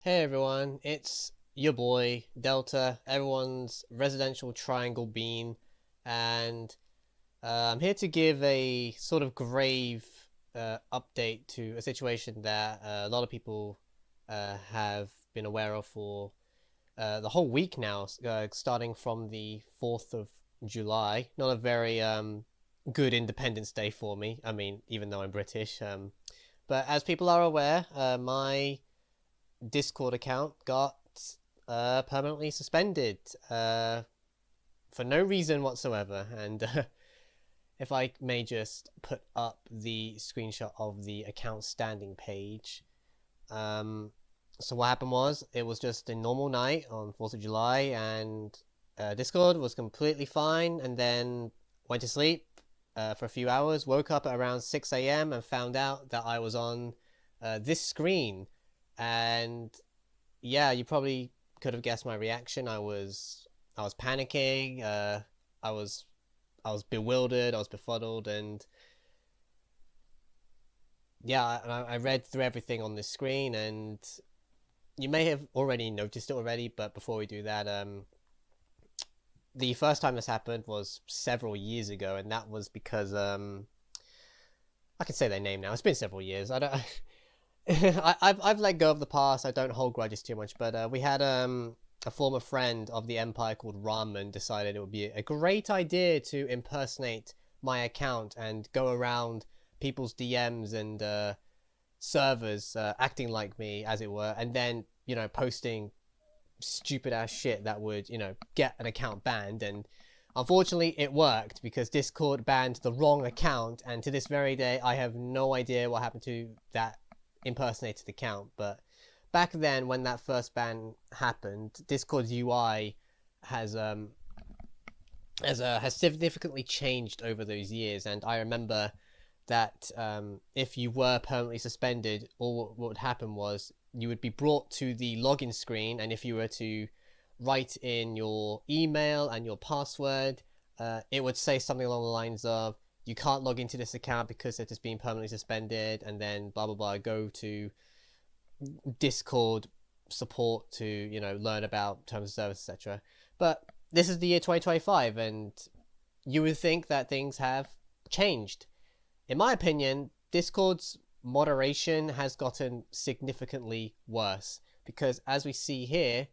Hey everyone, it's your boy Delta, everyone's residential triangle bean, and I'm here to give a sort of grave update to a situation that a lot of people have been aware of for the whole week now, starting from the 4th of July. Not a very good Independence Day for me, I mean, even though I'm British. But as people are aware, my Discord account got permanently suspended for no reason whatsoever. And if I may just put up the screenshot of the account standing page. So what happened was it was just a normal night on 4th of July, and Discord was completely fine, and then went to sleep for a few hours, woke up at around 6 a.m. and found out that I was on this screen. And yeah, you probably could have guessed my reaction. I was panicking. I was I was bewildered. I was befuddled, and yeah, I read through everything on this screen, and you may have already noticed it already. But before we do that, the first time this happened was several years ago, and that was because I can say their name now. It's been several years. I don't. I've let go of the past. I don't hold grudges too much. But we had a former friend of the Empire called Ramen decided it would be a great idea to impersonate my account and go around people's DMs and servers, acting like me, as it were, and then posting stupid ass shit that would get an account banned. And unfortunately it worked because Discord banned the wrong account, and to this very day I have no idea what happened to that impersonated account. But back then, when that first ban happened, Discord's UI has has significantly changed over those years. And I remember that if you were permanently suspended, all what would happen was you would be brought to the login screen, and if you were to write in your email and your password, it would say something along the lines of, you can't log into this account because it has been permanently suspended, and then blah blah blah, go to Discord support to learn about terms of service, etc. But this is the year 2025, and you would think that things have changed. In my opinion, Discord's moderation has gotten significantly worse, because as we see here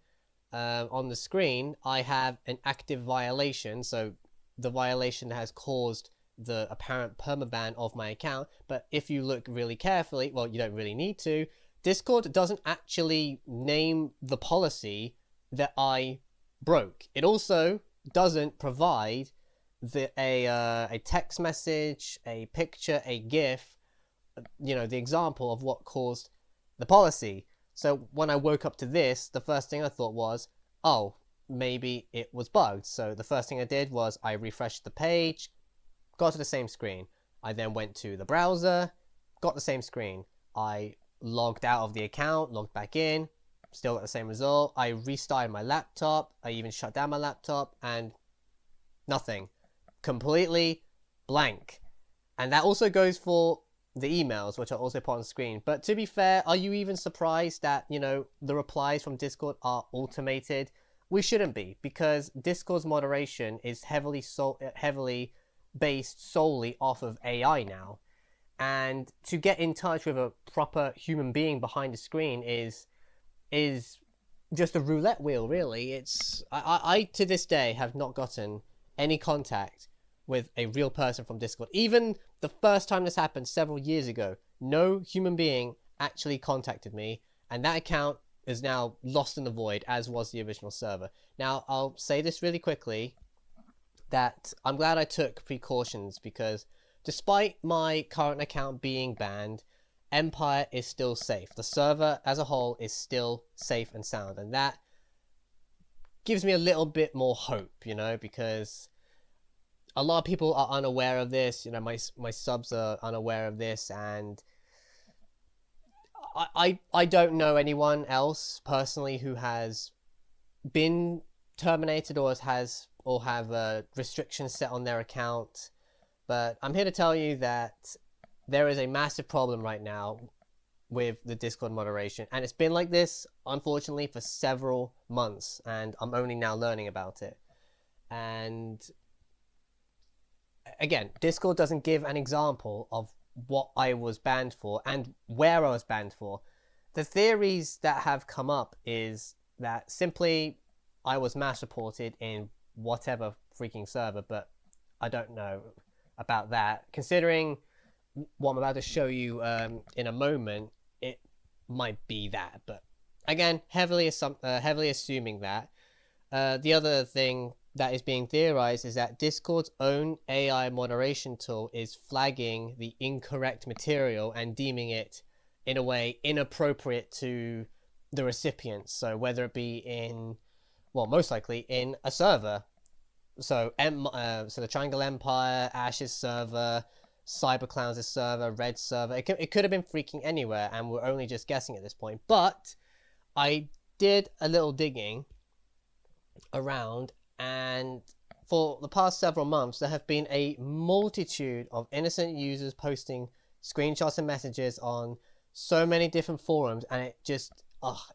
on the screen, I have an active violation. So the violation has caused the apparent permaban of my account. But if you look really carefully, well, you don't really need to, Discord doesn't actually name the policy that I broke. It also doesn't provide a text message, a picture, a GIF, the example of what caused the policy. So when I woke up to this, the first thing I thought was, oh, maybe it was bugged. So the first thing I did was I refreshed the page, got to the same screen. I then went to the browser, got the same screen. I logged out of the account, logged back in, still got the same result. I restarted my laptop. I even shut down my laptop, and nothing. Completely blank. And that also goes for the emails, which are also put on screen. But to be fair, are you even surprised that, the replies from Discord are automated? We shouldn't be, because Discord's moderation is heavily based solely off of AI now. And to get in touch with a proper human being behind the screen is just a roulette wheel, really. I to this day have not gotten any contact with a real person from Discord. Even the first time this happened several years ago, no human being actually contacted me, and that account is now lost in the void, as was the original server. Now, I'll say this really quickly, that I'm glad I took precautions, because despite my current account being banned, Empire is still safe. The server as a whole is still safe and sound, and that gives me a little bit more hope, because a lot of people are unaware of this. My subs are unaware of this, and I don't know anyone else personally who has been terminated or have restrictions set on their account. But I'm here to tell you that there is a massive problem right now with the Discord moderation, and it's been like this, unfortunately, for several months, and I'm only now learning about it. And again, Discord doesn't give an example of what I was banned for and where I was banned for. The theories that have come up is that simply I was mass reported in whatever freaking server, but I don't know about that. Considering what I'm about to show you in a moment, it might be that, but again, heavily assuming that. The other thing that is being theorized is that Discord's own AI moderation tool is flagging the incorrect material and deeming it, in a way, inappropriate to the recipients. So whether it be in, well, most likely in a server. So so the Triangle Empire, Ash's server, CyberClowns' server, Red server. It could have been freaking anywhere, and we're only just guessing at this point. But I did a little digging around, and for the past several months, there have been a multitude of innocent users posting screenshots and messages on so many different forums, and it just,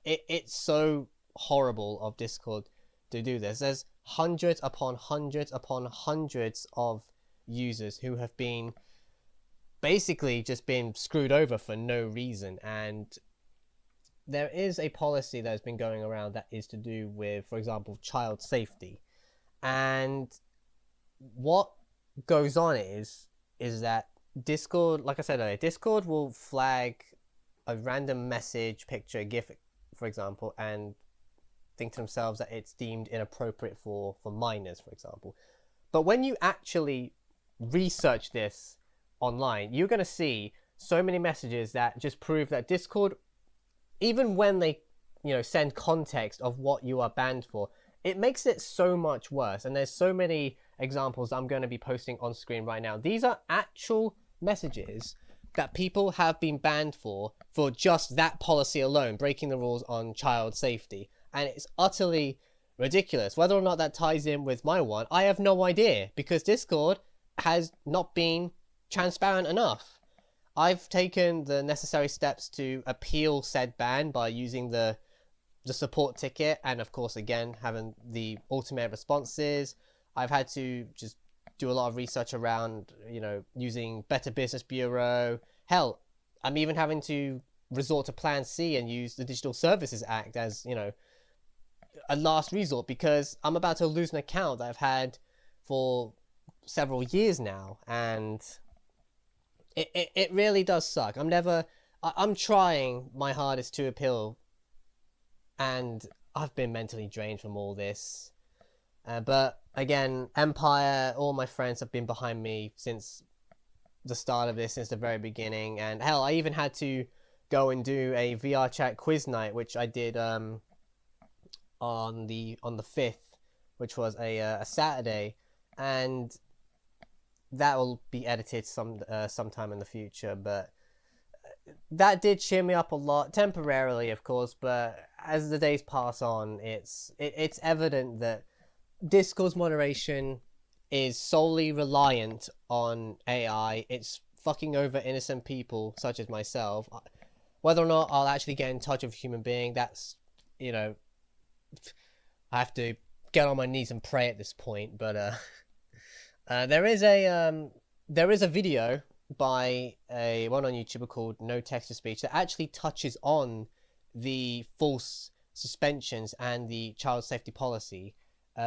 it's so horrible of Discord to do this. There's hundreds upon hundreds upon hundreds of users who have been basically just been screwed over for no reason. And there is a policy that has been going around that is to do with, for example, child safety. And what goes on is that Discord, like I said earlier, Discord will flag a random message, picture, GIF, for example, and think to themselves that it's deemed inappropriate for minors, for example. But when you actually research this online, you're going to see so many messages that just prove that Discord, even when they, send context of what you are banned for, it makes it so much worse. And there's so many examples I'm going to be posting on screen right now. These are actual messages that people have been banned for just that policy alone, breaking the rules on child safety. And it's utterly ridiculous. Whether or not that ties in with my one, I have no idea, because Discord has not been transparent enough. I've taken the necessary steps to appeal said ban by using the support ticket, and of course, again, having the automated responses. I've had to just do a lot of research around, using Better Business Bureau. Hell, I'm even having to resort to Plan C and use the Digital Services Act as, a last resort, because I'm about to lose an account that I've had for several years now, and it really does suck. I'm trying my hardest to appeal, and I've been mentally drained from all this. But again, Empire, all my friends have been behind me since the start of this, since the very beginning. And hell, I even had to go and do a VR chat quiz night, which I did on the 5th, which was a Saturday, and that will be edited sometime in the future. But that did cheer me up a lot, temporarily, of course. But as the days pass on, it's evident that Discord's moderation is solely reliant on AI. It's fucking over innocent people such as myself. Whether or not I'll actually get in touch with a human being, that's, I have to get on my knees and pray at this point. But there is a video by one on YouTube called No Text to Speech that actually touches on the false suspensions and the child safety policy.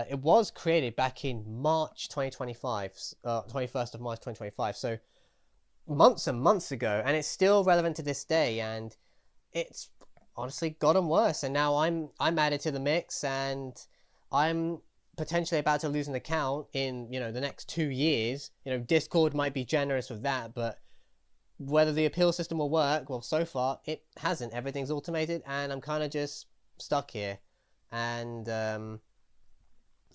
It was created back in March 2025, 21st of March 2025, so months and months ago, and it's still relevant to this day, and it's honestly gotten worse. And now I'm added to the mix, and I'm potentially about to lose an account in the next 2 years. Discord might be generous with that, but whether the appeal system will work, well, so far it hasn't. Everything's automated, and I'm kind of just stuck here. And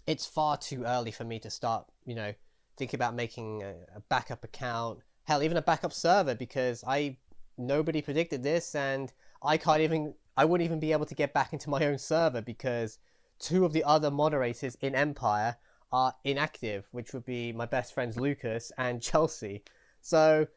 it's far too early for me to start thinking about making a backup account, hell, even a backup server, because nobody predicted this, and I wouldn't even be able to get back into my own server because 2 of the other moderators in Empire are inactive, which would be my best friends Lucas and Chelsea. So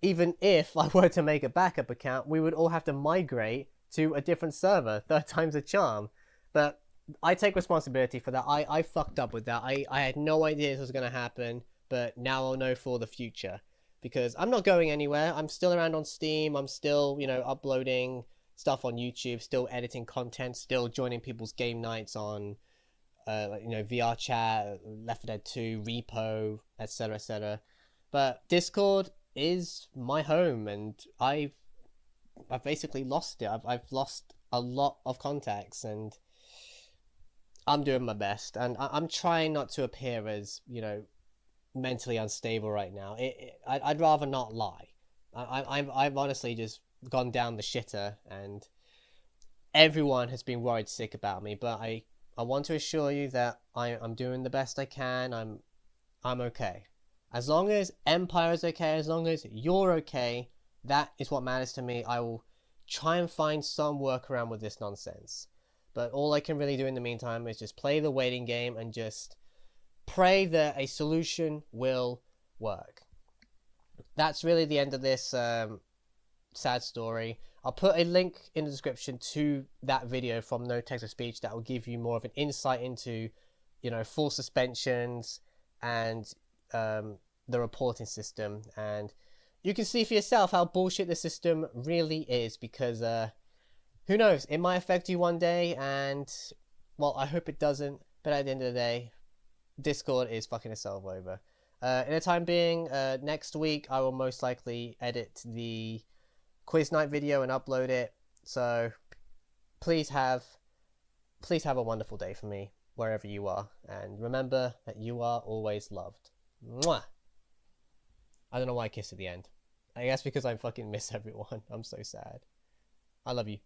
even if I were to make a backup account, we would all have to migrate to a different server. Third time's a charm. But I take responsibility for that. I fucked up with that. I had no idea this was going to happen, but now I'll know for the future. Because I'm not going anywhere. I'm still around on Steam. I'm still, uploading stuff on YouTube, still editing content, still joining people's game nights on, VR chat, Left 4 Dead 2, Repo, etc., etc. But Discord is my home, and I've basically lost it. I've lost a lot of contacts, and I'm doing my best, and I'm trying not to appear as mentally unstable right now. I'd rather not lie. I've honestly just gone down the shitter, and everyone has been worried sick about me. But I want to assure you that I'm doing the best I can. I'm okay. As long as Empire is okay, as long as you're okay, that is what matters to me. I will try and find some workaround with this nonsense. But all I can really do in the meantime is just play the waiting game and just pray that a solution will work. That's really the end of this sad story. I'll put a link in the description to that video from No Text to Speech that will give you more of an insight into, full suspensions and the reporting system, and you can see for yourself how bullshit the system really is, because who knows, it might affect you one day, and well, I hope it doesn't, but at the end of the day, Discord is fucking itself over. In the time being, next week I will most likely edit the quiz night video and upload it, so please have a wonderful day for me wherever you are, and remember that you are always loved. Mwah! I don't know why I kissed at the end. I guess because I fucking miss everyone. I'm so sad. I love you.